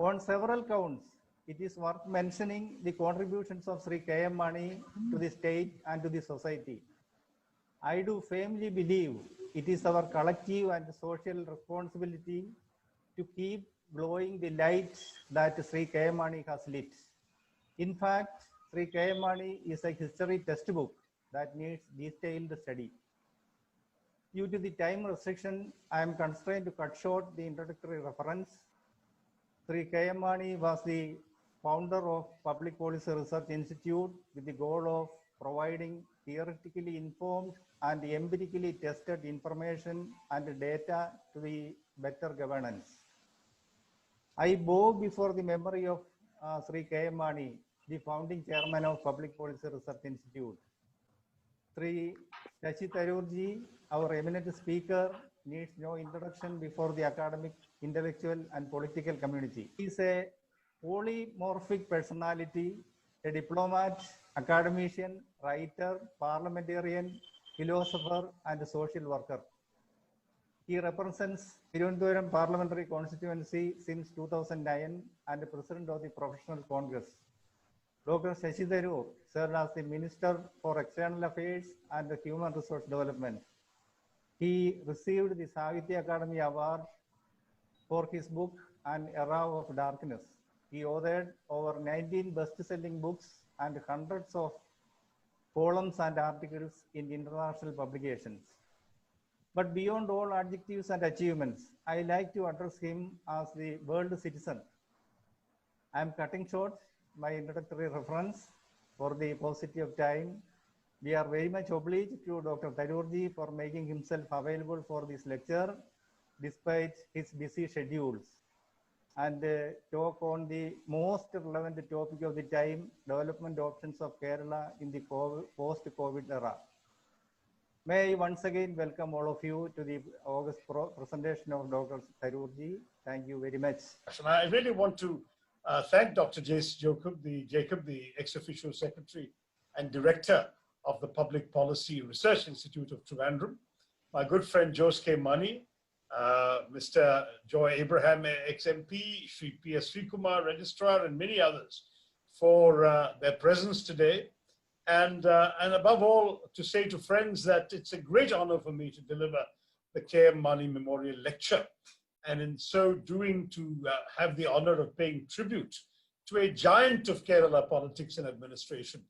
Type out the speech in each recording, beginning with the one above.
On several counts, it is worth mentioning the contributions of Sri K.M. Mani to the state and to the society. I do firmly believe it is our collective and social responsibility to keep glowing the light that Sri K.M. Mani has lit. In fact, Sri K.M. Mani is a history textbook that needs detailed study. Due to the time restriction, I am constrained to cut short the introductory reference. Sri K.M. Mani was the founder of Public Policy Research Institute with the goal of providing theoretically informed and empirically tested information and data to the better governance. I bow before the memory of Sri K.M. Mani, the founding chairman of Public Policy Research Institute. Sri Shashitharoor, our eminent speaker, needs no introduction before the academic, intellectual, and political community. He is a polymorphic personality, a diplomat, academician, writer, parliamentarian, philosopher, and a social worker. He represents Tirunelveli Parliamentary Constituency since 2009 and the President of the Professional Congress. Dr. Shashitharoor served as the Minister for External Affairs and Human Resource Development. He received the Sahitya Academy Award for his book An Era of Darkness. He authored over 19 best-selling books and hundreds of columns and articles in international publications. But beyond all adjectives and achievements, I like to address him as the world citizen. I am cutting short my introductory reference for the paucity of time. We are very much obliged to Dr. Tharoor for making himself available for this lecture despite his busy schedules, and talk on the most relevant topic of the time, development options of Kerala in the post-COVID era. May I once again welcome all of you to the August presentation of Dr. Tharoor. Thank you very much. I really want to thank Dr. Jacob, the ex-officio secretary and director of the Public Policy Research Institute of Trivandrum, my good friend Jose K. Mani, Mr. Joy Abraham, ex-MP, Sri P.S. Srikumar, Registrar, and many others for their presence today. And above all, to say to friends that it's a great honor for me to deliver the K.M. Mani Memorial Lecture, and in so doing to have the honor of paying tribute to a giant of Kerala politics and administration.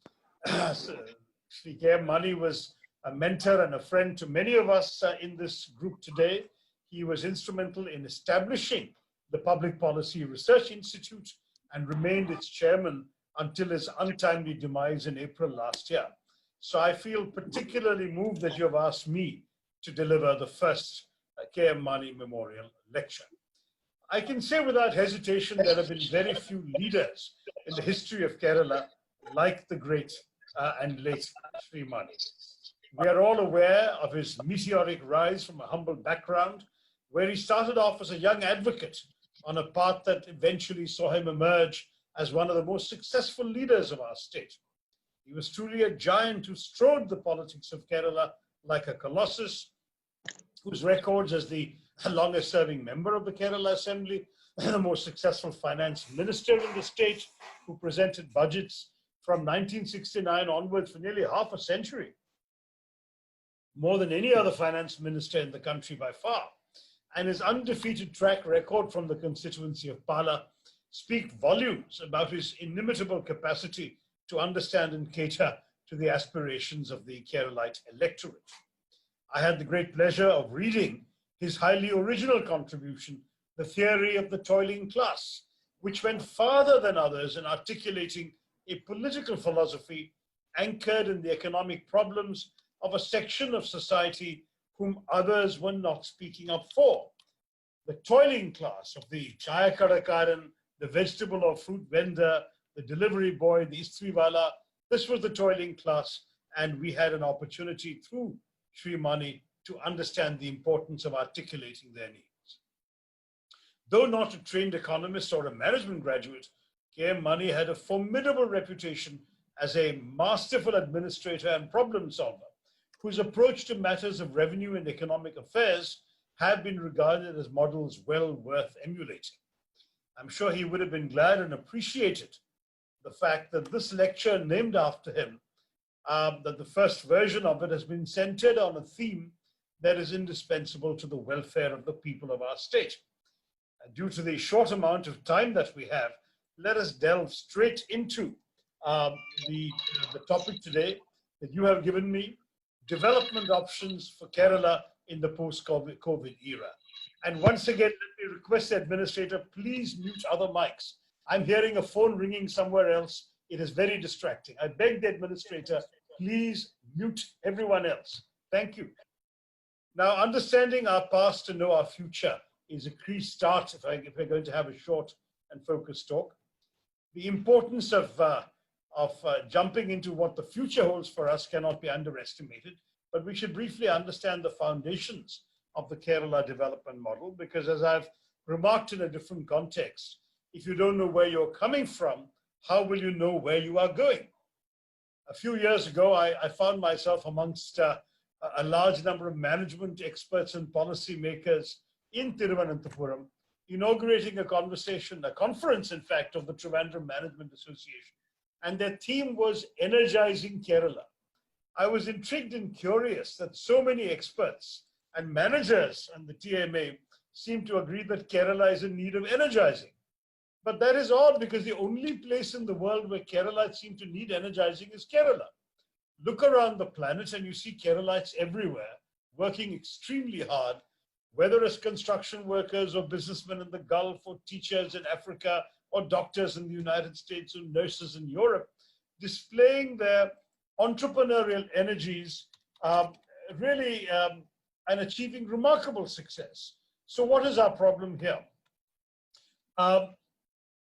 Sri K.M. Mani was a mentor and a friend to many of us in this group today. He was instrumental in establishing the Public Policy Research Institute and remained its chairman until his untimely demise in April last year. So I feel particularly moved that you have asked me to deliver the first K.M. Mani Memorial Lecture. I can say without hesitation there have been very few leaders in the history of Kerala like the great and late Sri Mani. We are all aware of his meteoric rise from a humble background, where he started off as a young advocate on a path that eventually saw him emerge as one of the most successful leaders of our state. He was truly a giant who strode the politics of Kerala like a colossus, whose records as the longest-serving member of the Kerala Assembly, the most successful finance minister in the state, who presented budgets from 1969 onwards for nearly half a century, more than any other finance minister in the country by far, and his undefeated track record from the constituency of Pala speak volumes about his inimitable capacity to understand and cater to the aspirations of the Keralite electorate. I had the great pleasure of reading his highly original contribution, The Theory of the Toiling Class, which went farther than others in articulating a political philosophy anchored in the economic problems of a section of society whom others were not speaking up for. The toiling class of the chaya kadakaran, the vegetable or fruit vendor, the delivery boy, the istriwala, this was the toiling class, and we had an opportunity through Sri Mani to understand the importance of articulating their needs. Though not a trained economist or a management graduate, K.M. Mani had a formidable reputation as a masterful administrator and problem solver, whose approach to matters of revenue and economic affairs have been regarded as models well worth emulating. I'm sure he would have been glad and appreciated the fact that this lecture named after him, that the first version of it has been centered on a theme that is indispensable to the welfare of the people of our state. And due to the short amount of time that we have, let us delve straight into the topic today that you have given me, development options for Kerala in the post-COVID era. And once again, let me request the administrator, please mute other mics. I'm hearing a phone ringing somewhere else. It is very distracting. I beg the administrator, please mute everyone else. Thank you. Now, understanding our past to know our future is a key start if we're going to have a short and focused talk. The importance of jumping into what the future holds for us cannot be underestimated, but we should briefly understand the foundations of the Kerala development model, because as I've remarked in a different context, if you don't know where you're coming from, how will you know where you are going? A few years ago, I found myself amongst a large number of management experts and policymakers in Thiruvananthapuram, inaugurating a conference, in fact, of the Trivandrum Management Association. And their theme was energizing Kerala. I was intrigued and curious that so many experts and managers and the TMA seem to agree that Kerala is in need of energizing. But that is odd, because the only place in the world where Kerala seems to need energizing is Kerala. Look around the planet and you see Keralites everywhere working extremely hard, whether as construction workers or businessmen in the Gulf or teachers in Africa or doctors in the United States or nurses in Europe, displaying their entrepreneurial energies and achieving remarkable success. So what is our problem here?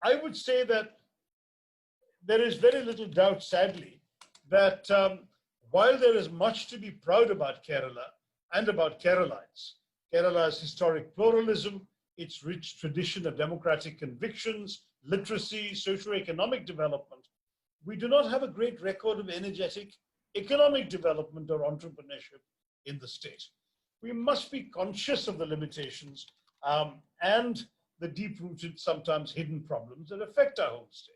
I would say that there is very little doubt, sadly, that while there is much to be proud about Kerala and about Keralites, Kerala's historic pluralism, its rich tradition of democratic convictions, literacy, socio-economic development, we do not have a great record of energetic economic development or entrepreneurship in the state. We must be conscious of the limitations and the deep-rooted, sometimes hidden problems that affect our home state.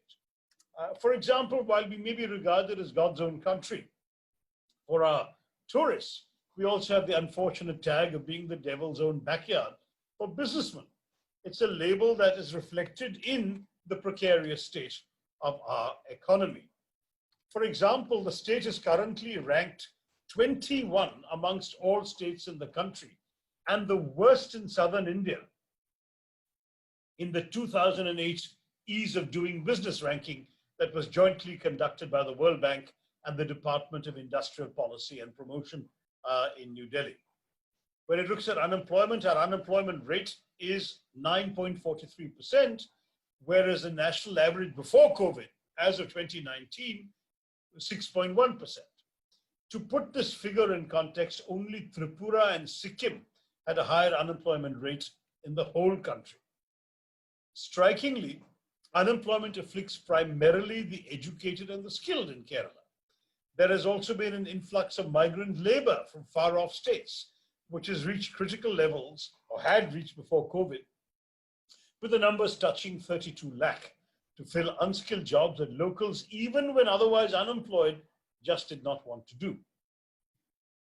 For example, while we may be regarded as God's own country, for our tourists, we also have the unfortunate tag of being the devil's own backyard for businessmen. It's a label that is reflected in the precarious state of our economy. For example, the state is currently ranked 21 amongst all states in the country, and the worst in southern India in the 2008 Ease of Doing Business ranking that was jointly conducted by the World Bank and the Department of Industrial Policy and Promotion in New Delhi. When it looks at unemployment, our unemployment rate is 9.43%, whereas the national average before COVID, as of 2019, was 6.1%. To put this figure in context, only Tripura and Sikkim had a higher unemployment rate in the whole country. Strikingly, unemployment afflicts primarily the educated and the skilled in Kerala. There has also been an influx of migrant labor from far-off states, which has reached critical levels, or had reached before COVID, with the numbers touching 32 lakh to fill unskilled jobs that locals, even when otherwise unemployed, just did not want to do.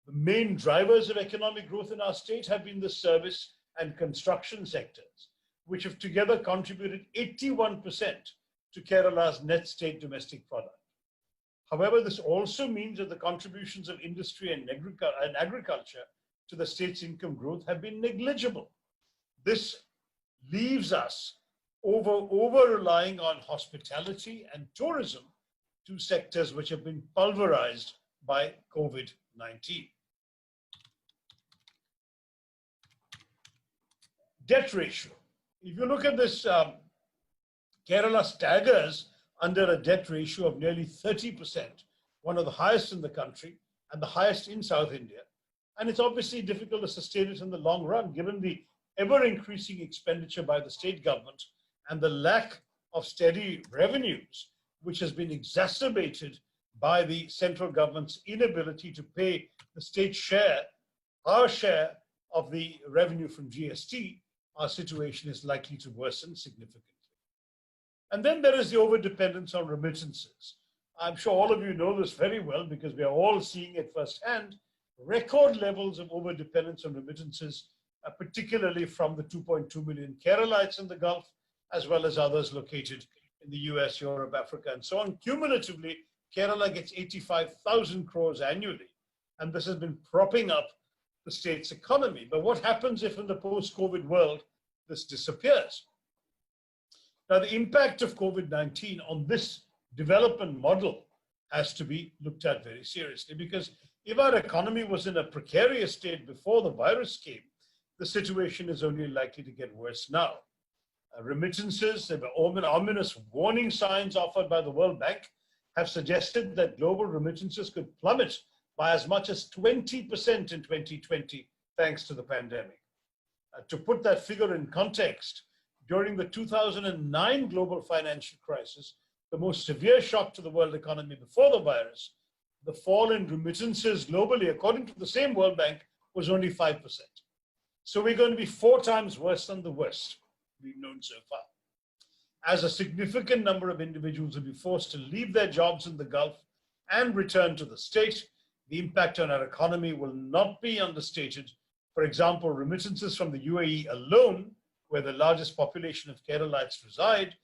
The main drivers of economic growth in our state have been the service and construction sectors, which have together contributed 81% to Kerala's net state domestic product. However, this also means that the contributions of industry and agriculture to the state's income growth have been negligible. This leaves us over-relying on hospitality and tourism, two sectors which have been pulverized by COVID-19. Debt ratio. If you look at this, Kerala staggers under a debt ratio of nearly 30%, one of the highest in the country and the highest in South India. And it's obviously difficult to sustain it in the long run, given the ever-increasing expenditure by the state government and the lack of steady revenues, which has been exacerbated by the central government's inability to pay the state share, our share of the revenue from GST. Our situation is likely to worsen significantly. And then there is the overdependence on remittances. I'm sure all of you know this very well because we are all seeing it firsthand. Record levels of overdependence on remittances, particularly from the 2.2 million Keralites in the Gulf, as well as others located in the US, Europe, Africa, and so on. Cumulatively, Kerala gets 85,000 crores annually, and this has been propping up the state's economy. But what happens if in the post-COVID world, this disappears? Now, the impact of COVID-19 on this development model has to be looked at very seriously, because if our economy was in a precarious state before the virus came, the situation is only likely to get worse now. Remittances, there were ominous warning signs offered by the World Bank, have suggested that global remittances could plummet by as much as 20% in 2020, thanks to the pandemic. To put that figure in context, during the 2009 global financial crisis, the most severe shock to the world economy before the virus, the fall in remittances globally, according to the same World Bank, was only 5%. So we're going to be 4 times worse than the worst we've known so far. As a significant number of individuals will be forced to leave their jobs in the Gulf and return to the state, the impact on our economy will not be understated. For example, remittances from the UAE alone, where the largest population of Keralites reside,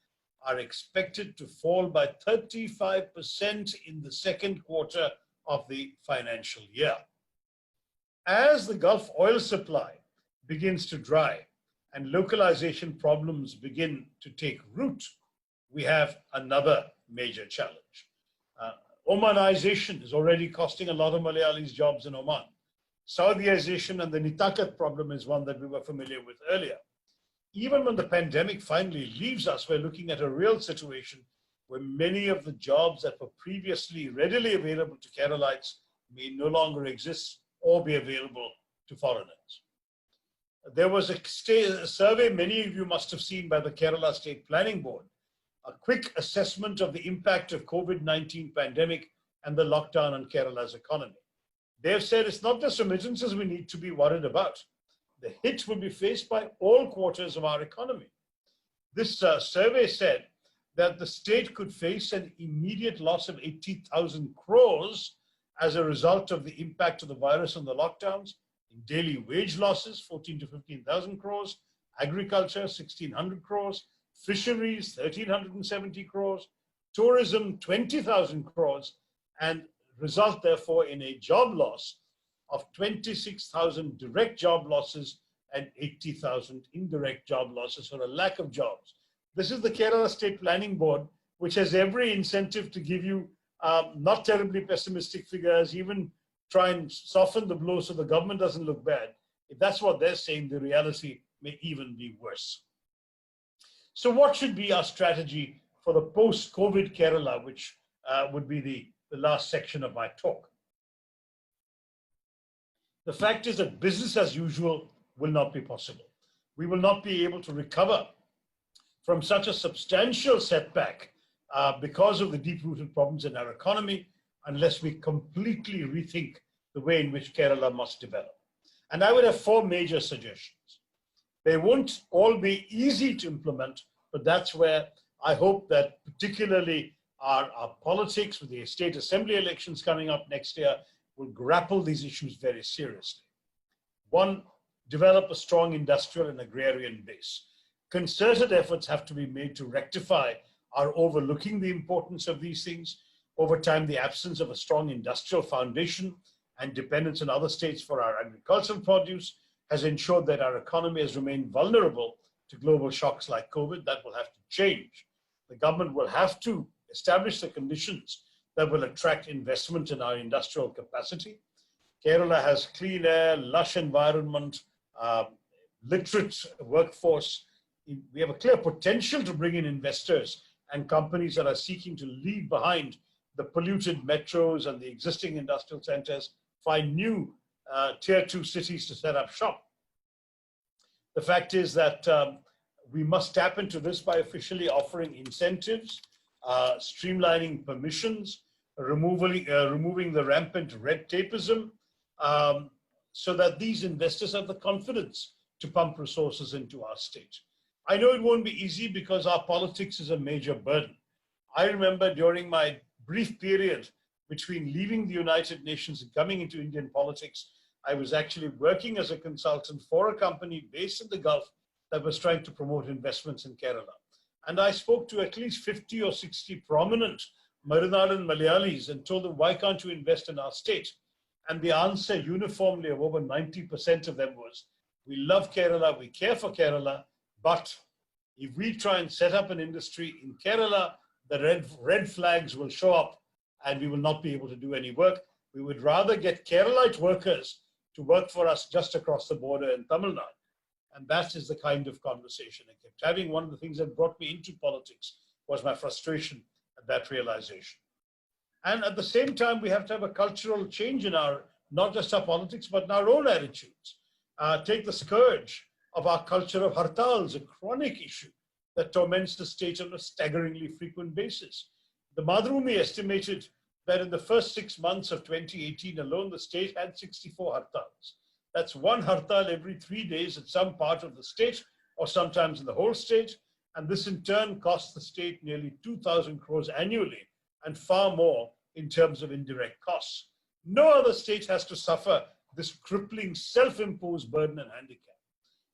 are expected to fall by 35% in the second quarter of the financial year. As the Gulf oil supply begins to dry and localization problems begin to take root, we have another major challenge. Omanization is already costing a lot of Malayalis jobs in Oman. Saudization and the Nitakat problem is one that we were familiar with earlier. Even when the pandemic finally leaves us, we're looking at a real situation where many of the jobs that were previously readily available to Keralites may no longer exist or be available to foreigners. There was a survey many of you must have seen by the Kerala State Planning Board, a quick assessment of the impact of COVID-19 pandemic and the lockdown on Kerala's economy. They've said it's not just remittances we need to be worried about. The hit will be faced by all quarters of our economy. This survey said that the state could face an immediate loss of 80,000 crores as a result of the impact of the virus and the lockdowns, in daily wage losses, 14 to 15,000 crores, agriculture, 1,600 crores, fisheries, 1,370 crores, tourism, 20,000 crores, and result therefore in a job loss of 26,000 direct job losses and 80,000 indirect job losses, or a lack of jobs. This is the Kerala State Planning Board, which has every incentive to give you not terribly pessimistic figures, even try and soften the blow so the government doesn't look bad. If that's what they're saying, the reality may even be worse. So what should be our strategy for the post-COVID Kerala, which would be the last section of my talk? The fact is that business as usual will not be possible. We will not be able to recover from such a substantial setback because of the deep-rooted problems in our economy unless we completely rethink the way in which Kerala must develop. And I would have 4 major suggestions. They won't all be easy to implement, but that's where I hope that particularly our politics, with the state assembly elections coming up next year, will grapple these issues very seriously. 1, develop a strong industrial and agrarian base. Concerted efforts have to be made to rectify our overlooking the importance of these things. Over time, the absence of a strong industrial foundation and dependence on other states for our agricultural produce has ensured that our economy has remained vulnerable to global shocks like COVID. That will have to change. The government will have to establish the conditions that will attract investment in our industrial capacity. Kerala has clean air, lush environment, literate workforce. We have a clear potential to bring in investors and companies that are seeking to leave behind the polluted metros and the existing industrial centers, find new tier 2 cities to set up shop. The fact is that we must tap into this by officially offering incentives, streamlining permissions, removing the rampant red tapeism, so that these investors have the confidence to pump resources into our state. I know it won't be easy because our politics is a major burden. I remember during my brief period between leaving the United Nations and coming into Indian politics, I was actually working as a consultant for a company based in the Gulf that was trying to promote investments in Kerala. And I spoke to at least 50 or 60 prominent Maranadan Malayalis and told them, why can't you invest in our state? And the answer uniformly of over 90% of them was, we love Kerala, we care for Kerala, but if we try and set up an industry in Kerala, the red flags will show up and we will not be able to do any work. We would rather get Keralite workers to work for us just across the border in Tamil Nadu. And that is the kind of conversation I kept having. One of the things that brought me into politics was my frustration at that realization. And at the same time, we have to have a cultural change in our, not just our politics, but in our own attitudes. Take the scourge of our culture of hartals, a chronic issue that torments the state on a staggeringly frequent basis. The Madhurumi estimated that in the first 6 months of 2018 alone, the state had 64 hartals. That's one hartal every 3 days at some part of the state, or sometimes in the whole state. And this in turn costs the state nearly 2,000 crores annually, and far more in terms of indirect costs. No other state has to suffer this crippling self-imposed burden and handicap.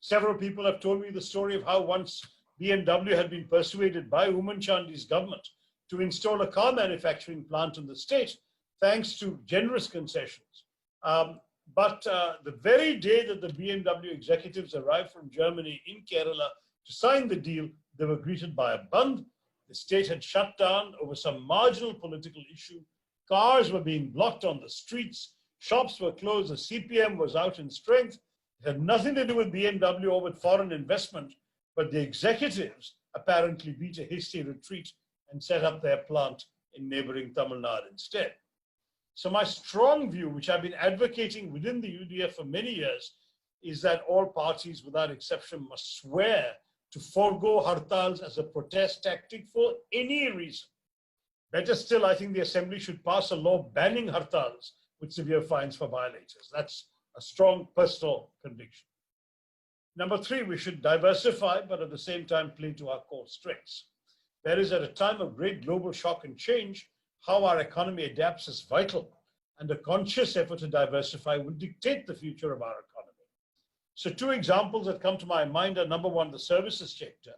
Several people have told me the story of how once BMW had been persuaded by Uman Chandy's government to install a car manufacturing plant in the state, thanks to generous concessions. But the very day that the BMW executives arrived from Germany in Kerala to sign the deal, they were greeted by a Bandh. The state had shut down over some marginal political issue. Cars were being blocked on the streets. Shops were closed. The CPM was out in strength. It had nothing to do with BMW or with foreign investment, but the executives apparently beat a hasty retreat and set up their plant in neighboring Tamil Nadu instead. So my strong view, which I've been advocating within the UDF for many years, is that all parties without exception must swear to forego hartals as a protest tactic for any reason. Better still, I think the Assembly should pass a law banning hartals with severe fines for violators. That's a strong personal conviction. Number three, we should diversify, but at the same time play to our core strengths. That is, at a time of great global shock and change, how our economy adapts is vital, and a conscious effort to diversify will dictate the future of our economy. So two examples that come to my mind are, number one, the services sector,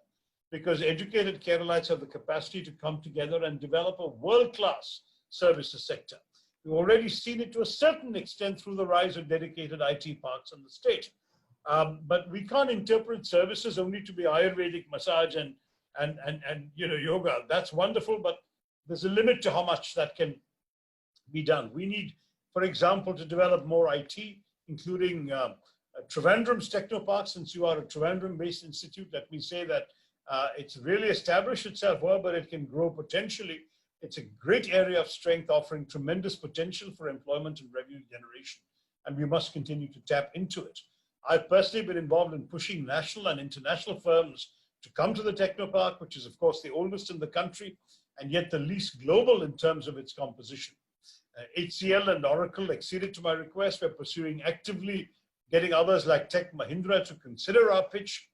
because educated Keralites have the capacity to come together and develop a world-class services sector. We've already seen it to a certain extent through the rise of dedicated IT parks in the state. But we can't interpret services only to be Ayurvedic massage and yoga. That's wonderful, but there's a limit to how much that can be done. We need, for example, to develop more IT, including Trivandrum's Technopark. Since you are a Trivandrum-based institute, let me say that it's really established itself well, but it can grow potentially. It's a great area of strength, offering tremendous potential for employment and revenue generation, and we must continue to tap into it. I've personally been involved in pushing national and international firms to come to the Technopark, which is, of course, the oldest in the country, and yet the least global in terms of its composition. HCL and Oracle acceded to my request. We're pursuing actively getting others like Tech Mahindra to consider our pitch.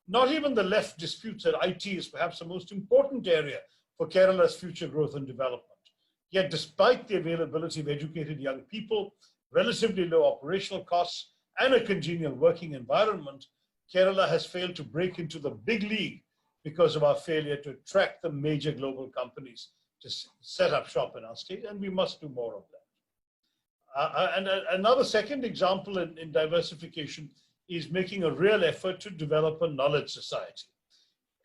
Not even the left disputes that IT is perhaps the most important area for Kerala's future growth and development. Yet despite the availability of educated young people, relatively low operational costs, and a congenial working environment, Kerala has failed to break into the big league because of our failure to attract the major global companies to set up shop in our state, and we must do more of that. And another second example in diversification is making a real effort to develop a knowledge society.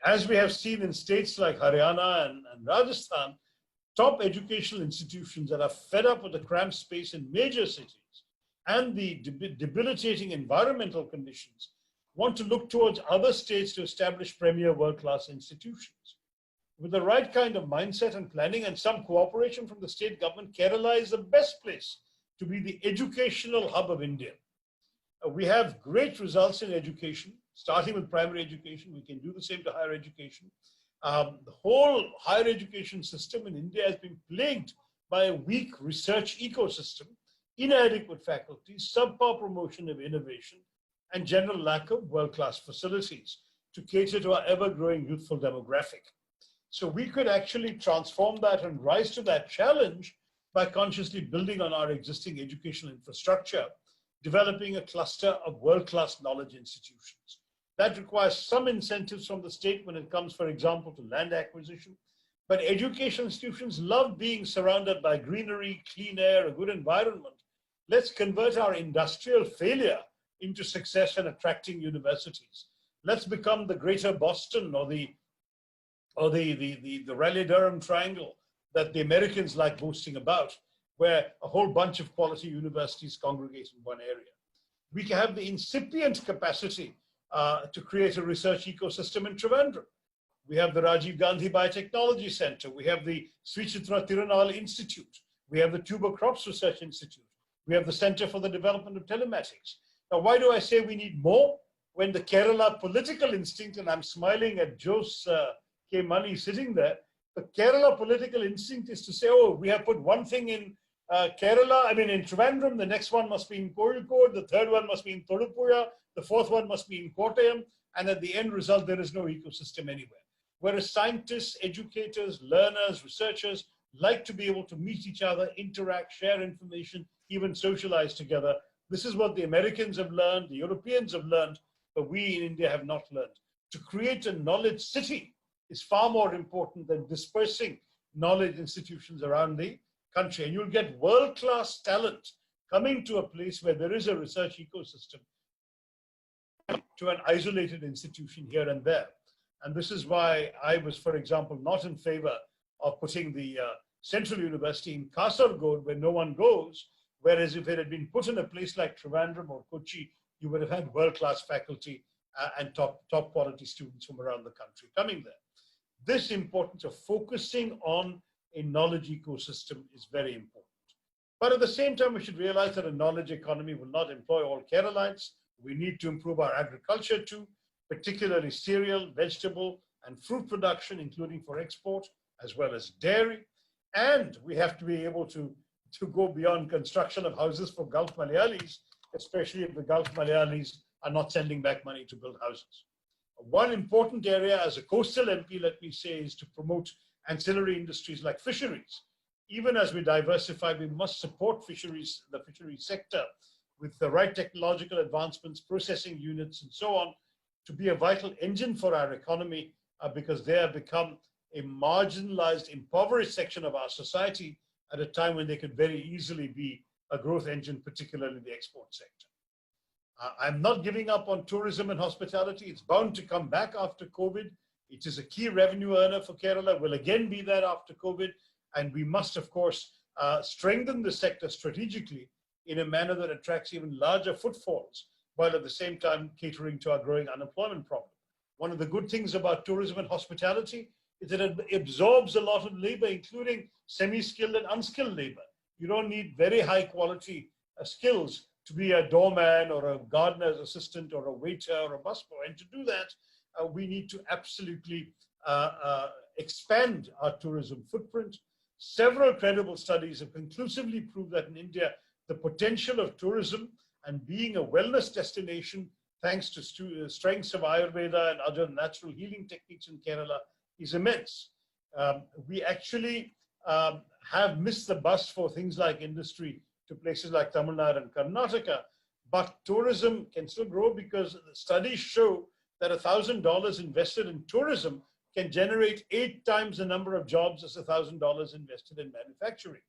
As we have seen in states like Haryana and Rajasthan, top educational institutions that are fed up with the cramped space in major cities and the debilitating environmental conditions want to look towards other states to establish premier world-class institutions. With the right kind of mindset and planning and some cooperation from the state government, Kerala is the best place to be the educational hub of India. We have great results in education, starting with primary education. We can do the same to higher education. The whole higher education system in India has been plagued by a weak research ecosystem, inadequate faculty, subpar promotion of innovation, and general lack of world-class facilities. to cater to our ever-growing youthful demographic. So we could actually transform that and rise to that challenge by consciously building on our existing educational infrastructure, developing a cluster of world-class knowledge institutions. That requires some incentives from the state when it comes, for example, to land acquisition. But education institutions love being surrounded by greenery, clean air, a good environment. Let's convert our industrial failure into success in attracting universities. Let's become the greater Boston or the Raleigh-Durham triangle that the Americans like boasting about, where a whole bunch of quality universities congregate in one area. We can have the incipient capacity to create a research ecosystem in Trivandrum. We have the Rajiv Gandhi Biotechnology Center. We have the Shashitharoor Institute. We have the Tuber Crops Research Institute. We have the Center for the Development of Telematics. Now, why do I say we need more? When the Kerala political instinct, and I'm smiling at Jose K. Mani sitting there, the Kerala political instinct is to say, oh, we have put one thing in Kerala, in Trivandrum, the next one must be in Kozhikode, the third one must be in Thodupuzha, the fourth one must be in Kottayam, and at the end result, there is no ecosystem anywhere. Whereas scientists, educators, learners, researchers like to be able to meet each other, interact, share information, even socialize together. This is what the Americans have learned, the Europeans have learned, but we in India have not learned. To create a knowledge city is far more important than dispersing knowledge institutions around the country. And you'll get world-class talent coming to a place where there is a research ecosystem to an isolated institution here and there. And this is why I was, for example, not in favor of putting the Central University in Kasaragod, where no one goes, whereas if it had been put in a place like Trivandrum or Kochi, you would have had world-class faculty and top quality students from around the country coming there. This importance of focusing on a knowledge ecosystem is very important. But at the same time, we should realize that a knowledge economy will not employ all Keralites. We need to improve our agriculture too, particularly cereal, vegetable, and fruit production, including for export, as well as dairy. And we have to be able to go beyond construction of houses for Gulf Malayalis, especially if the Gulf Malayalis are not sending back money to build houses. One important area as a coastal MP, let me say, is to promote ancillary industries like fisheries. Even as we diversify, we must support fisheries, the fisheries sector, with the right technological advancements, processing units, and so on, to be a vital engine for our economy, because they have become a marginalized, impoverished section of our society at a time when they could very easily be a growth engine, particularly the export sector. I'm not giving up on tourism and hospitality. It's bound to come back after COVID. It is a key revenue earner for Kerala, will again be there after COVID. And we must, of course, strengthen the sector strategically in a manner that attracts even larger footfalls, while at the same time catering to our growing unemployment problem. One of the good things about tourism and hospitality is that it absorbs a lot of labor, including semi-skilled and unskilled labor. You don't need very high quality skills to be a doorman or a gardener's assistant or a waiter or a busboy. And to do that, we need to absolutely expand our tourism footprint. Several credible studies have conclusively proved that in India, the potential of tourism and being a wellness destination, thanks to strengths of Ayurveda and other natural healing techniques in Kerala, is immense. We actually have missed the bus for things like industry to places like Tamil Nadu and Karnataka, but tourism can still grow because the studies show that $1,000 invested in tourism can generate 8 times the number of jobs as $1,000 invested in manufacturing.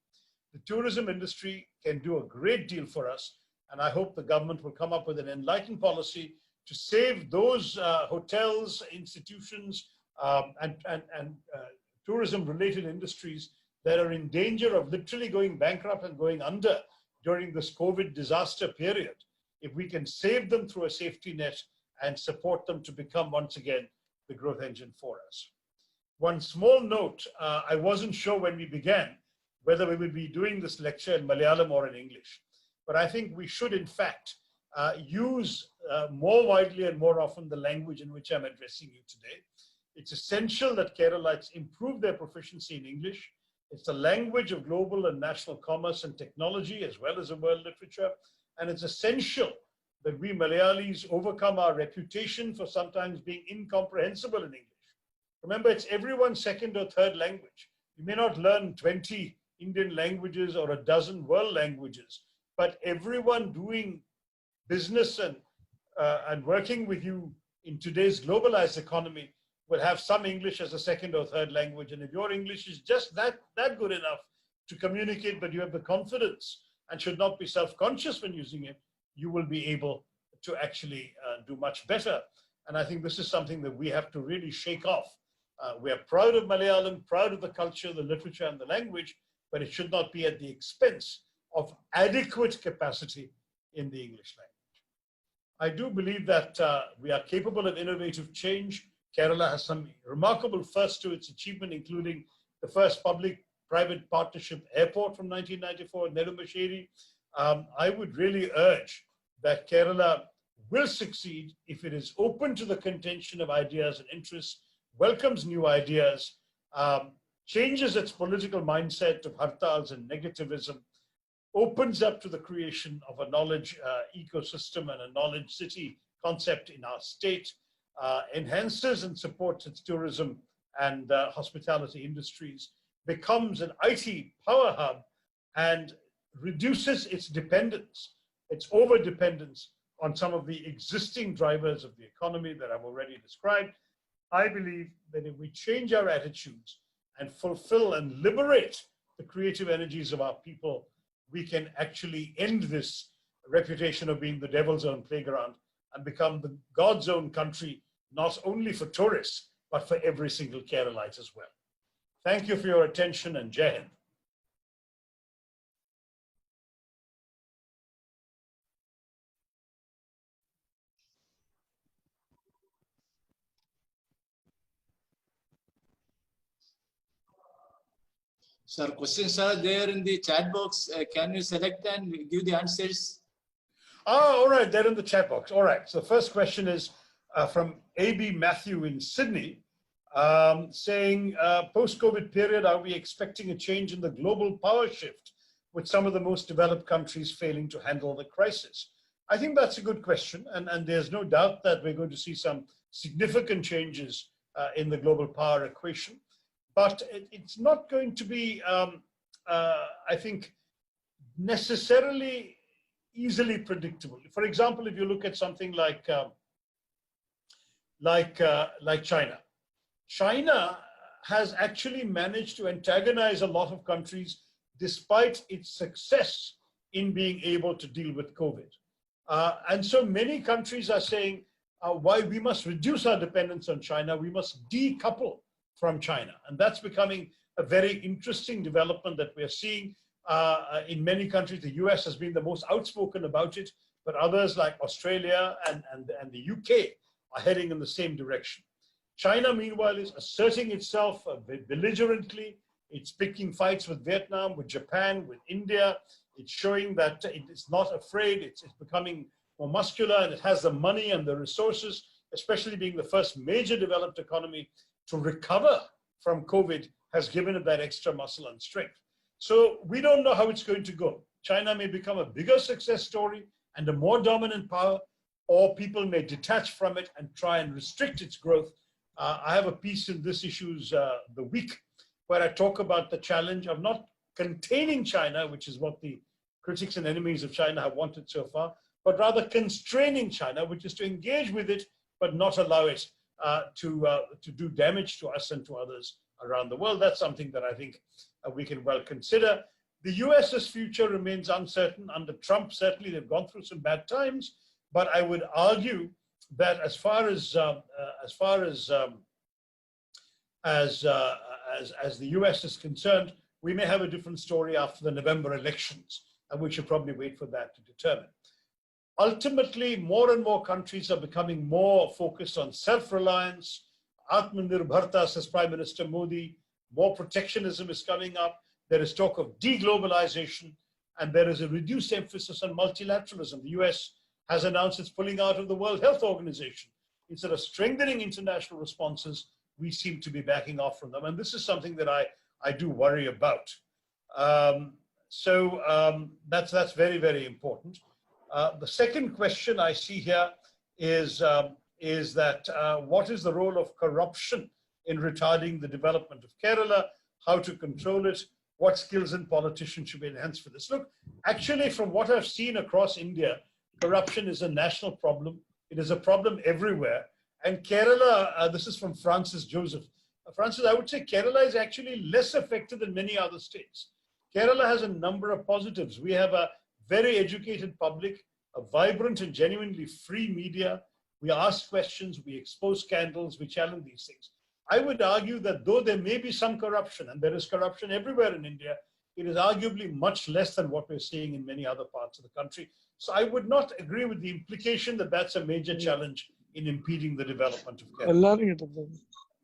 The tourism industry can do a great deal for us, and I hope the government will come up with an enlightened policy to save those hotels, institutions, and tourism-related industries that are in danger of literally going bankrupt and going under during this COVID disaster period. If we can save them through a safety net and support them to become once again the growth engine for us. One small note, I wasn't sure when we began whether we would be doing this lecture in Malayalam or in English, but I think we should in fact use more widely and more often the language in which I'm addressing you today. It's essential that Keralites improve their proficiency in English. It's the language of global and national commerce and technology, as well as of world literature. And it's essential that we Malayalis overcome our reputation for sometimes being incomprehensible in English. Remember, it's everyone's second or third language. You may not learn 20 Indian languages or a dozen world languages, but everyone doing business and working with you in today's globalized economy will have some English as a second or third language. And if your English is just that good enough to communicate, but you have the confidence and should not be self-conscious when using it, you will be able to actually do much better. And I think this is something that we have to really shake off. We are proud of Malayalam, proud of the culture, the literature, and the language, but it should not be at the expense of adequate capacity in the English language. I do believe that we are capable of innovative change. Kerala has some remarkable firsts to its achievement, including the first public-private partnership airport from 1994 in Nedumbasheri. I would really urge that Kerala will succeed if it is open to the contention of ideas and interests, welcomes new ideas, changes its political mindset of hartals and negativism, opens up to the creation of a knowledge ecosystem and a knowledge city concept in our state, enhances and supports its tourism and hospitality industries, becomes an IT power hub, and reduces its dependence, its over-dependence on some of the existing drivers of the economy that I've already described. I believe that if we change our attitudes and fulfill and liberate the creative energies of our people, we can actually end this reputation of being the devil's own playground and become the God's own country, not only for tourists, but for every single Keralite as well. Thank you for your attention, and Jai Hind. Sir, questions are there in the chat box. Can you select and give the answers? All right, they're in the chat box. All right, so the first question is from A.B. Matthew in Sydney, saying, post-COVID period, are we expecting a change in the global power shift with some of the most developed countries failing to handle the crisis? I think that's a good question, and there's no doubt that we're going to see some significant changes in the global power equation. But it's not going to be, I think, necessarily easily predictable. For example, if you look at something like China. China has actually managed to antagonize a lot of countries despite its success in being able to deal with COVID. And so many countries are saying, why we must reduce our dependence on China, we must decouple from China. And that's becoming a very interesting development that we're seeing in many countries. The US has been the most outspoken about it, but others like Australia and the UK are heading in the same direction. China, meanwhile, is asserting itself belligerently. It's picking fights with Vietnam, with Japan, with India. It's showing that it's not afraid. It's becoming more muscular, and it has the money and the resources, especially being the first major developed economy to recover from COVID, has given it that extra muscle and strength. So we don't know how it's going to go. China may become a bigger success story and a more dominant power, or people may detach from it and try and restrict its growth. I have a piece in This Issues the Week where I talk about the challenge of not containing China, which is what the critics and enemies of China have wanted so far, but rather constraining China, which is to engage with it, but not allow it to do damage to us and to others around the world. That's something that I think we can well consider. The US's future remains uncertain. Under Trump, certainly they've gone through some bad times, but I would argue that as far as the US is concerned, we may have a different story after the November elections, and we should probably wait for that to determine. Ultimately, more and more countries are becoming more focused on self-reliance. Atmanirbharta, says Prime Minister Modi. More protectionism is coming up. There is talk of deglobalization, and there is a reduced emphasis on multilateralism. The US has announced it's pulling out of the World Health Organization. Instead of strengthening international responses, we seem to be backing off from them. And this is something that I do worry about. That's very, very important. The second question I see here is that what is the role of corruption in retarding the development of Kerala? How to control it? What skills and politicians should be enhanced for this? Look, actually, from what I've seen across India, corruption is a national problem. It is a problem everywhere. And Kerala, this is from Francis Joseph. Francis, I would say Kerala is actually less affected than many other states. Kerala has a number of positives. We have a very educated public, a vibrant and genuinely free media. We ask questions, we expose scandals, we challenge these things. I would argue that though there may be some corruption, and there is corruption everywhere in India, it is arguably much less than what we're seeing in many other parts of the country. So I would not agree with the implication that that's a major challenge in impeding the development of Kerala.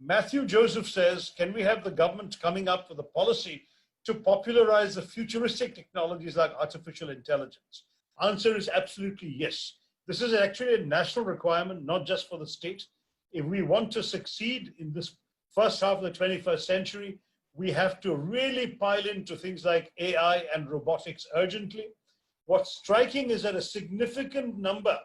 Matthew Joseph says, can we have the government coming up with a policy to popularize the futuristic technologies like artificial intelligence? Answer is absolutely yes. This is actually a national requirement, not just for the state. If we want to succeed in this first half of the 21st century, we have to really pile into things like AI and robotics urgently. What's striking is that a significant number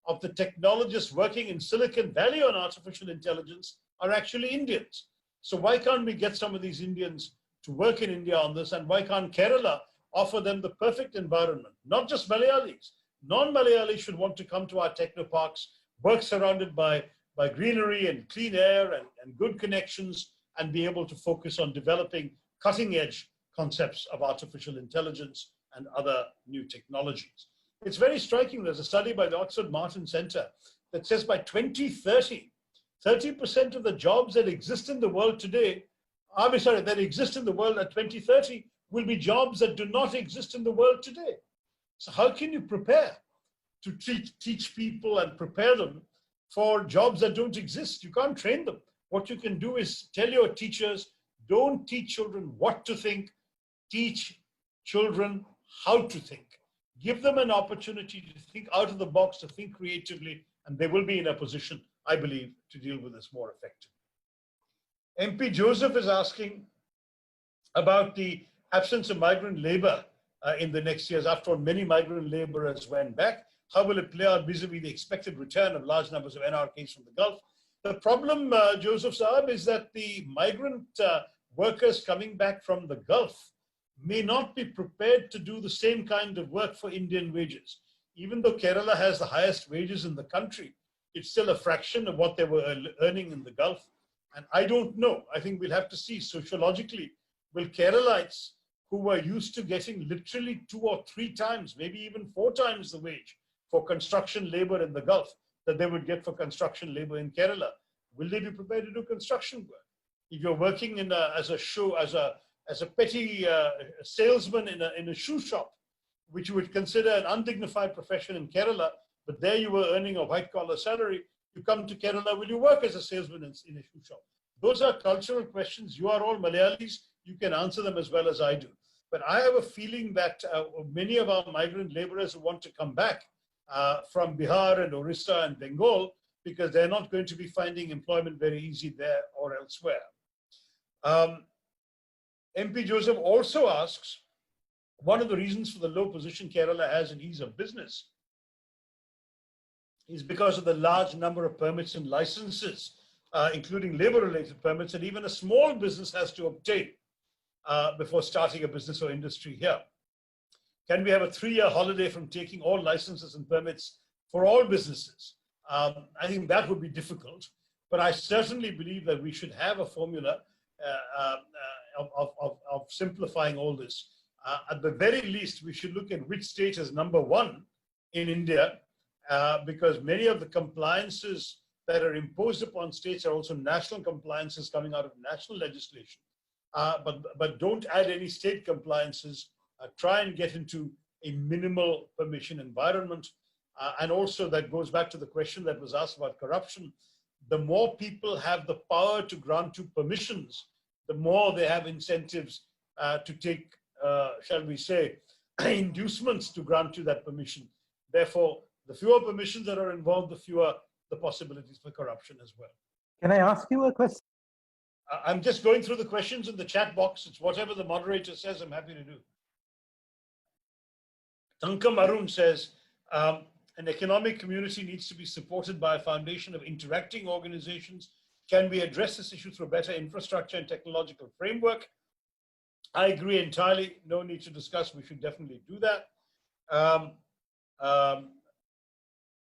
of the technologists working in Silicon Valley on artificial intelligence are actually Indians. So why can't we get some of these Indians to work in India on this? And why can't Kerala offer them the perfect environment? Not just Malayalis. Non-Malayalis should want to come to our technoparks, work surrounded by greenery and clean air and good connections, and be able to focus on developing cutting-edge concepts of artificial intelligence and other new technologies. It's very striking. There's a study by the Oxford Martin Center that says by 2030, 30% of the jobs that exist in the world today, that exist in the world at 2030 will be jobs that do not exist in the world today. So how can you prepare to teach people and prepare them for jobs that don't exist? You can't train them. What you can do is tell your teachers, don't teach children what to think, teach children how to think. Give them an opportunity to think out of the box, to think creatively, and they will be in a position, I believe, to deal with this more effectively. MP Joseph is asking about the absence of migrant labor in the next years. After all, many migrant laborers went back. How will it play out vis-a-vis the expected return of large numbers of NRKs from the Gulf? The problem, Joseph Saab, is that the migrant workers coming back from the Gulf may not be prepared to do the same kind of work for Indian wages. Even though Kerala has the highest wages in the country, it's still a fraction of what they were earning in the Gulf. And I don't know. I think we'll have to see sociologically, will Keralites who were used to getting literally 2 or 3 times, maybe even 4 times the wage for construction labor in the Gulf that they would get for construction labor in Kerala, will they be prepared to do construction work? If you're working in as a petty salesman in a shoe shop, which you would consider an undignified profession in Kerala, but there you were earning a white-collar salary, you come to Kerala, will you work as a salesman in a shoe shop? Those are cultural questions. You are all Malayalis. You can answer them as well as I do. But I have a feeling that many of our migrant laborers who want to come back from Bihar and Orissa and Bengal, because they're not going to be finding employment very easy there or elsewhere. MP Joseph also asks, one of the reasons for the low position Kerala has in ease of business is because of the large number of permits and licenses, including labor-related permits, that even a small business has to obtain before starting a business or industry here. Can we have a 3-year holiday from taking all licenses and permits for all businesses? I think that would be difficult, but I certainly believe that we should have a formula of simplifying all this. At the very least, we should look at which state is number 1 in India, because many of the compliances that are imposed upon states are also national compliances coming out of national legislation. But don't add any state compliances. Try and get into a minimal permission environment. And also that goes back to the question that was asked about corruption. The more people have the power to grant you permissions, the more they have incentives to take, shall we say, inducements to grant you that permission. Therefore, the fewer permissions that are involved, the fewer the possibilities for corruption as well. Can I ask you a question? I'm just going through the questions in the chat box. It's whatever the moderator says, I'm happy to do. Tankam Arun says, An economic community needs to be supported by a foundation of interacting organizations. Can we address this issue through better infrastructure and technological framework? I agree entirely. No need to discuss. We should definitely do that.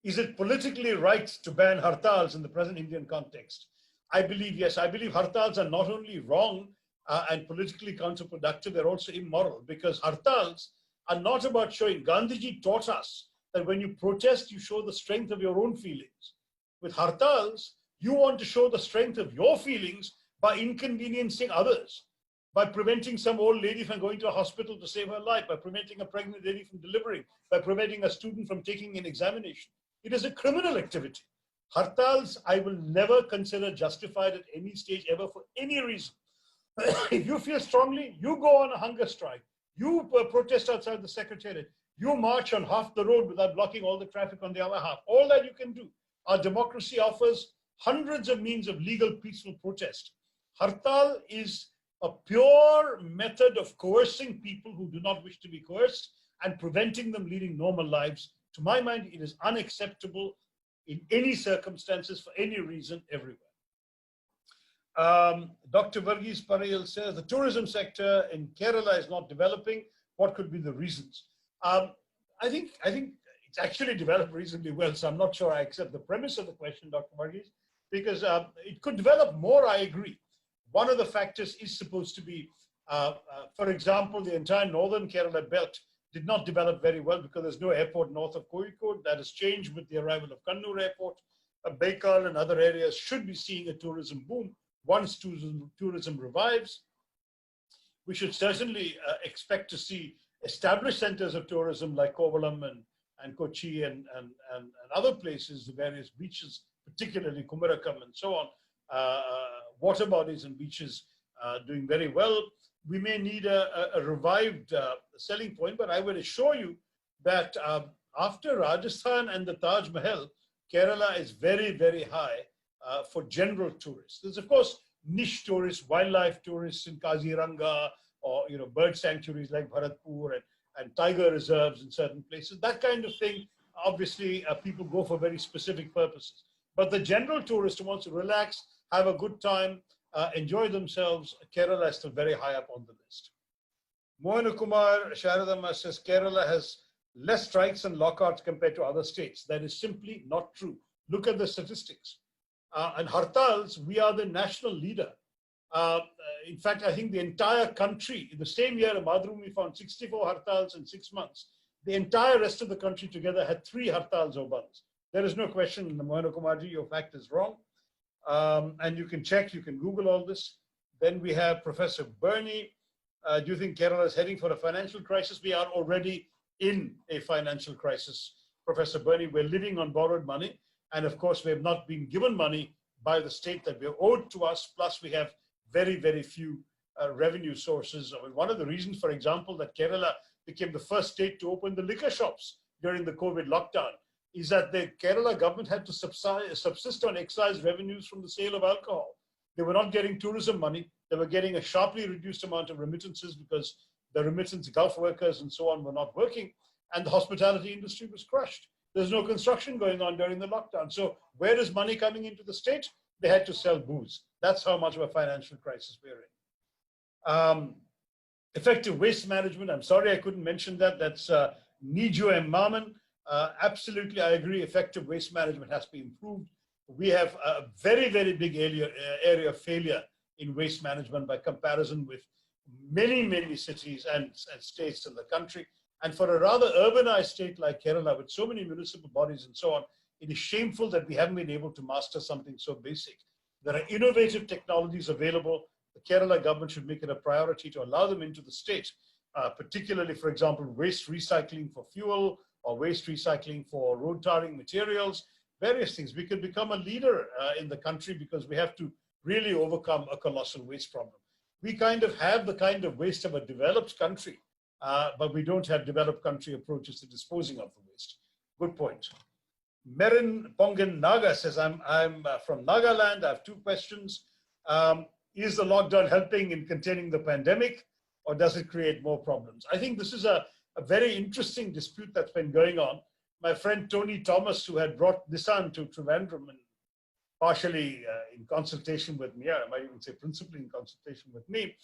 Is it politically right to ban hartals in the present Indian context? I believe yes. I believe hartals are not only wrong and politically counterproductive, they're also immoral, because hartals are not about showing. Gandhiji taught us that when you protest, you show the strength of your own feelings. With hartals, you want to show the strength of your feelings by inconveniencing others, by preventing some old lady from going to a hospital to save her life, by preventing a pregnant lady from delivering, by preventing a student from taking an examination. It is a criminal activity. Hartals, I will never consider justified at any stage ever for any reason. If you feel strongly, you go on a hunger strike. You protest outside the secretariat. You march on half the road without blocking all the traffic on the other half. All that you can do. Our democracy offers hundreds of means of legal, peaceful protest. Hartal is a pure method of coercing people who do not wish to be coerced and preventing them leading normal lives. To my mind, it is unacceptable in any circumstances, for any reason, everywhere. Dr. Varghese Parayal says, the tourism sector in Kerala is not developing. What could be the reasons? I think it's actually developed reasonably well, so I'm not sure I accept the premise of the question, Dr. Varghese, because it could develop more, I agree. One of the factors is supposed to be, for example, the entire northern Kerala belt did not develop very well because there's no airport north of Kozhikode. That has changed with the arrival of Kannur Airport. Baikal and other areas should be seeing a tourism boom once tourism revives. We should certainly expect to see established centers of tourism like Kovalam and Kochi and other places, the various beaches, particularly Kumarakam and so on, water bodies and beaches doing very well. We may need a revived selling point, but I would assure you that after Rajasthan and the Taj Mahal, Kerala is very, very high for general tourists. There's of course niche tourists, wildlife tourists in Kaziranga, or bird sanctuaries like Bharatpur and tiger reserves in certain places. That kind of thing, obviously, people go for very specific purposes. But the general tourist who wants to relax, have a good time, enjoy themselves, Kerala is still very high up on the list. Mohan Kumar Sharadama says Kerala has less strikes and lockouts compared to other states. That is simply not true. Look at the statistics. And hartals, we are the national leader. In fact, I think the entire country, in the same year, Madhurumi found 64 hartals in 6 months. The entire rest of the country together had 3 hartals or bands. There is no question, Mohan Kumarji, your fact is wrong. And you can check, you can Google all this. Then we have Professor Bernie. Do you think Kerala is heading for a financial crisis? We are already in a financial crisis, Professor Bernie. We're living on borrowed money. And of course, we have not been given money by the state that we're owed to us. Plus, we have very, very few revenue sources. I mean, one of the reasons, for example, that Kerala became the first state to open the liquor shops during the COVID lockdown is that the Kerala government had to subsist on excise revenues from the sale of alcohol. They were not getting tourism money. They were getting a sharply reduced amount of remittances because the remittance Gulf workers and so on were not working. And the hospitality industry was crushed. There's no construction going on during the lockdown. So where is money coming into the state? They had to sell booze. That's how much of a financial crisis we're in. Effective waste management. I'm sorry I couldn't mention that. That's Nijo M. Maman. Absolutely, I agree. Effective waste management has to be improved. We have a very, very big area of failure in waste management by comparison with many, many cities and states in the country. And for a rather urbanized state like Kerala, with so many municipal bodies and so on, it is shameful that we haven't been able to master something so basic. There are innovative technologies available. The Kerala government should make it a priority to allow them into the state, particularly, for example, waste recycling for fuel or waste recycling for road tarring materials, various things. We could become a leader in the country because we have to really overcome a colossal waste problem. We kind of have the kind of waste of a developed country, but we don't have developed country approaches to disposing of the waste. Good point. Merin Pongan Naga says, I'm from Nagaland. I have 2 questions. Is the lockdown helping in containing the pandemic, or does it create more problems? I think this is a very interesting dispute that's been going on. my friend Tony Thomas, who had brought Nissan to Trivandrum and partially in consultation with me, I might even say principally in consultation with me,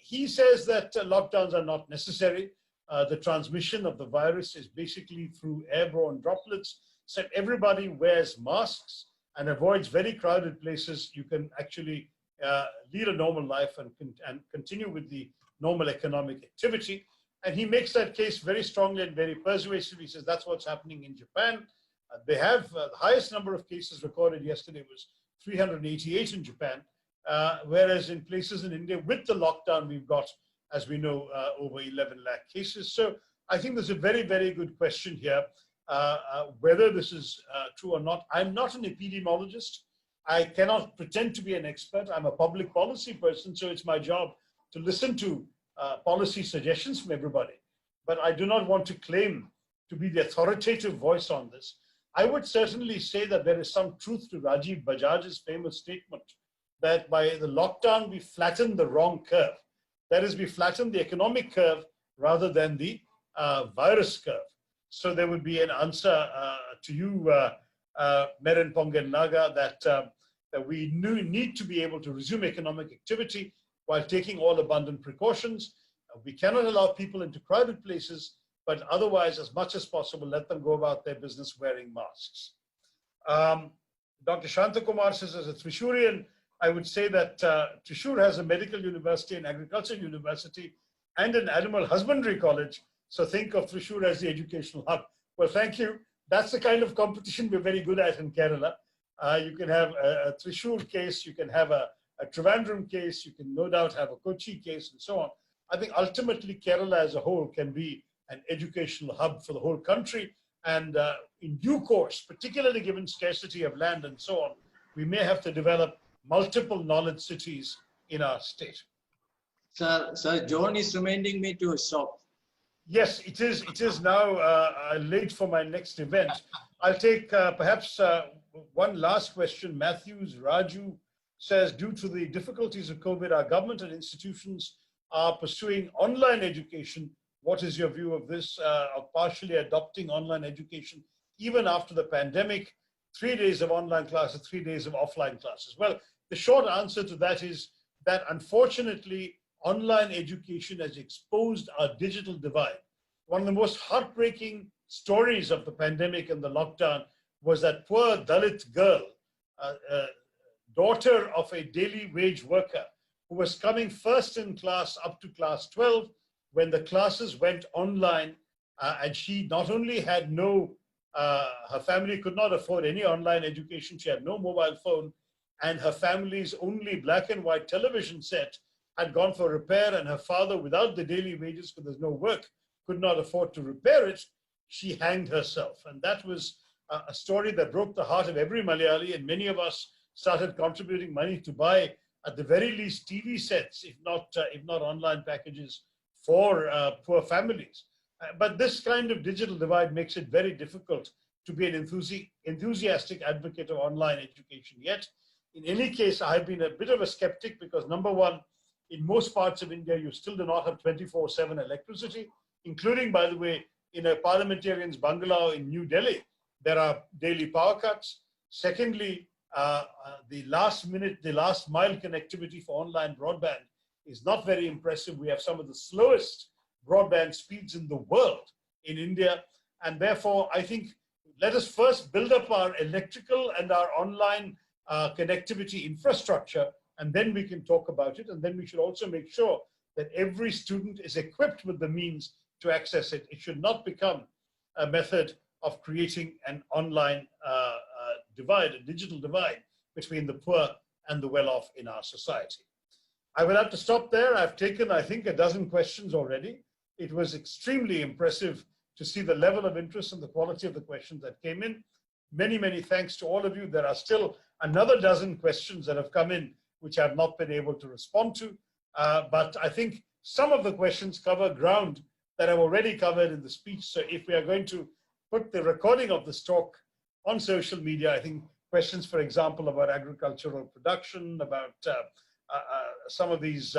he says that lockdowns are not necessary. The transmission of the virus is basically through airborne droplets. So if everybody wears masks and avoids very crowded places, you can actually lead a normal life and continue with the normal economic activity. And he makes that case very strongly and very persuasively. He says that's what's happening in Japan. They have the highest number of cases recorded yesterday was 388 in Japan, whereas in places in India with the lockdown, we've got, as we know, over 11 lakh cases. So I think there's a very, very good question here, whether this is true or not. I'm not an epidemiologist. I cannot pretend to be an expert. I'm a public policy person, so it's my job to listen to policy suggestions from everybody. But I do not want to claim to be the authoritative voice on this. I would certainly say that there is some truth to Rajiv Bajaj's famous statement that by the lockdown, we flattened the wrong curve. That is, we flattened the economic curve rather than the virus curve. So there would be an answer to you, Merin Pongen Naga, that we need to be able to resume economic activity while taking all abundant precautions. We cannot allow people into crowded places, but otherwise, as much as possible, let them go about their business wearing masks. Dr. Shantakumar says, as a Trishurian, I would say that Trishur has a medical university, an agriculture university, and an animal husbandry college. So think of Trishur as the educational hub. Well, thank you. That's the kind of competition we're very good at in Kerala. You can have a Trishur case, you can have a Trivandrum case, you can no doubt have a Kochi case, and so on. I think ultimately Kerala as a whole can be an educational hub for the whole country. And in due course, particularly given scarcity of land and so on, we may have to develop multiple knowledge cities in our state. Sir, John is reminding me to stop. Yes, it is now late for my next event. I'll take perhaps one last question. Matthews Raju says, due to the difficulties of COVID, our government and institutions are pursuing online education. What is your view of this, of partially adopting online education, even after the pandemic, 3 days of online classes, 3 days of offline classes? Well, the short answer to that is that unfortunately, online education has exposed our digital divide. One of the most heartbreaking stories of the pandemic and the lockdown was that poor Dalit girl, daughter of a daily wage worker, who was coming first in class up to class 12 when the classes went online, and she not only had no, her family could not afford any online education, she had no mobile phone, and her family's only black and white television set had gone for repair, and her father, without the daily wages, because there's no work, could not afford to repair it. She hanged herself. And that was a story that broke the heart of every Malayali, and many of us started contributing money to buy, at the very least, TV sets, if not online packages for poor families. But this kind of digital divide makes it very difficult to be an enthusiastic advocate of online education yet. In any case, I've been a bit of a skeptic because, number one, in most parts of India, you still do not have 24/7 electricity, including, by the way, in a parliamentarian's bungalow in New Delhi, there are daily power cuts. Secondly, the last mile connectivity for online broadband is not very impressive. We have some of the slowest broadband speeds in the world in India. And therefore, I think let us first build up our electrical and our online connectivity infrastructure, and then we can talk about it. And then we should also make sure that every student is equipped with the means to access it. It should not become a method of creating an online divide, a digital divide between the poor and the well-off in our society. I will have to stop there. I've taken, I think, a dozen questions already. It was extremely impressive to see the level of interest and the quality of the questions that came in. Many, many thanks to all of you. There are still another dozen questions that have come in, which I've not been able to respond to. But I think some of the questions cover ground that I've already covered in the speech. So if we are going to put the recording of this talk on social media, I think questions, for example, about agricultural production, about some of these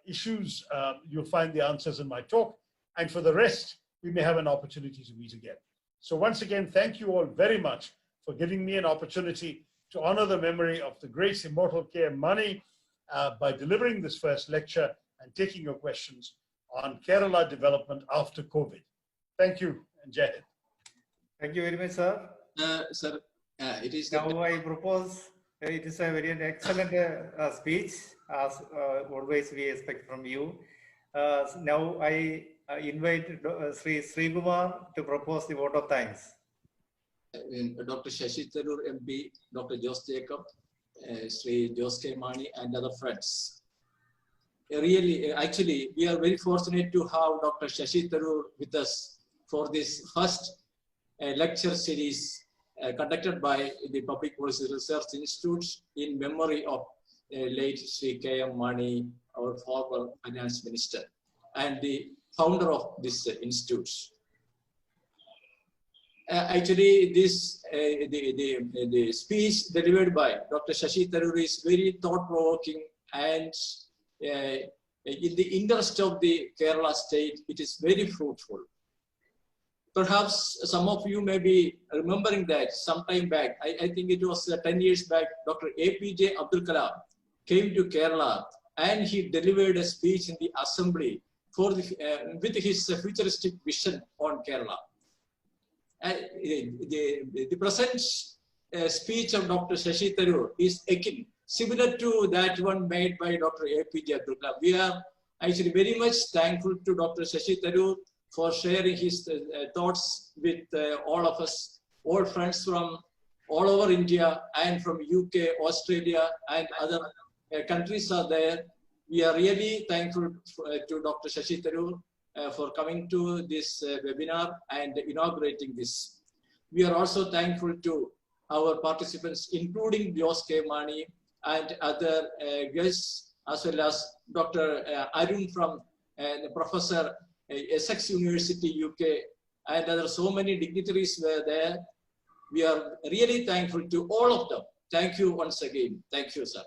issues, you'll find the answers in my talk. And for the rest, we may have an opportunity to meet again. So once again, thank you all very much for giving me an opportunity to honor the memory of the great immortal K.M. Mani by delivering this first lecture and taking your questions on Kerala development after COVID. Thank you, and Jai Hind. Thank you very much, sir. Sir, it is Now I propose, it is a very excellent speech, as always we expect from you. Now I invite Sri Kumar to propose the vote of thanks. Dr. Shashitharoor MP, Dr. Jose Jacob, Sri Jose K. Mani, and other friends. Really, actually, we are very fortunate to have Dr. Shashitharoor with us for this first lecture series conducted by the Public Policy Research Institute in memory of late Sri K.M. Mani, our former finance minister, and the founder of this institute. Actually, this the speech delivered by Dr. Shashitharoor is very thought-provoking, and in the interest of the Kerala state, it is very fruitful. Perhaps some of you may be remembering that sometime back, I think it was 10 years back, Dr. APJ Abdul Kalam came to Kerala and he delivered a speech in the assembly for with his futuristic vision on Kerala. The present speech of Dr. Shashitharoor is akin, similar to that one made by Dr. APJ Abdul Kalam. We are actually very much thankful to Dr. Shashitharoor for sharing his thoughts with all of us, all friends from all over India and from UK, Australia, and other countries are there. We are really thankful to Dr. Shashitharoor for coming to this webinar and inaugurating this. We are also thankful to our participants, including Jose K. Mani and other guests, as well as Dr. Arun from Professor Essex University, UK, and other so many dignitaries were there. We are really thankful to all of them. Thank you once again. Thank you, sir.